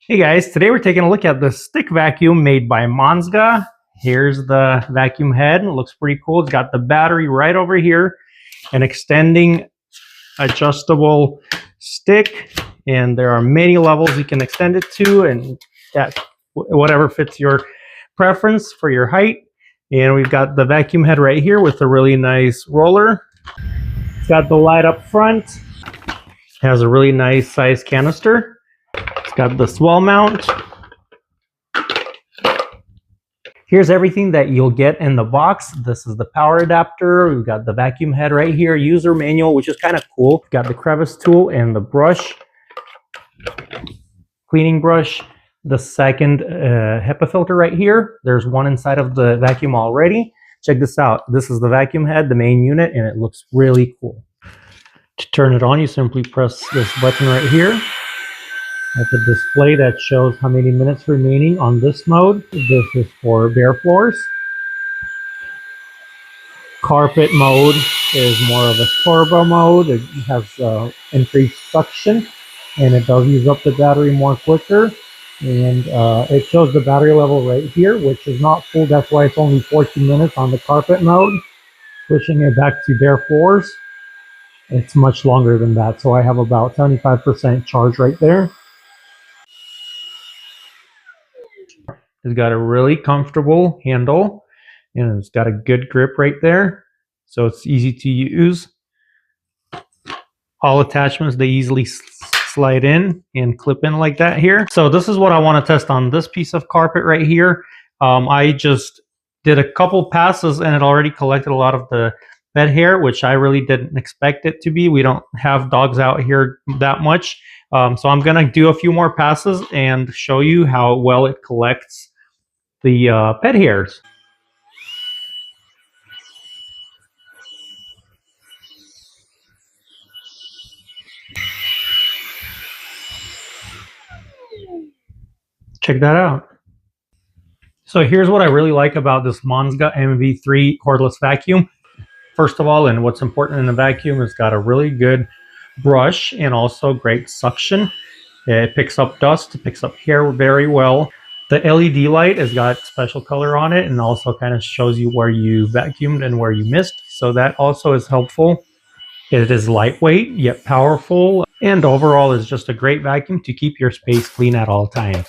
Hey guys, today we're taking a look at the stick vacuum made by Monsga. Here's the vacuum head. It looks pretty cool. It's got the battery right over here, an extending adjustable stick, and there are many levels you can extend it to, and that whatever fits your preference for your height. And we've got the vacuum head right here with a really nice roller. It's got the light up front. It has a really nice size canister. It's got the swell mount. Here's everything that you'll get in the box. This is the power adapter. We've got the vacuum head right here, user manual, which is kind of cool. We've got the crevice tool and the brush, cleaning brush. The second HEPA filter right here. There's one inside of the vacuum already. Check this out. This is the vacuum head, the main unit, and it looks really cool. To turn it on, you simply press this button right here. That's a display that shows how many minutes remaining on this mode. This is for bare floors. Carpet mode is more of a turbo mode. It has increased suction, and it does use up the battery more quicker. And it shows the battery level right here, which is not full. That's why it's only 14 minutes on the carpet mode. Switching it back to bare floors, it's much longer than that. So I have about 75% charge right there. It's got a really comfortable handle, and it's got a good grip right there, so it's easy to use. All attachments, they easily slide in and clip in like that here. So this is what I want to test on this piece of carpet right here. I just did a couple passes and it already collected a lot of the bed hair, which I really didn't expect it to be. We don't have dogs out here that much. So I'm going to do a few more passes and show you how well it collects the pet hairs. Check that out. So here's what I really like about this Monsga MV3 cordless vacuum. First of all, and what's important in the vacuum, it's got a really good brush and also great suction. It picks up dust, it picks up hair very well. The LED light has got special color on it and also kind of shows you where you vacuumed and where you missed. So that also is helpful. It is lightweight yet powerful, and overall is just a great vacuum to keep your space clean at all times.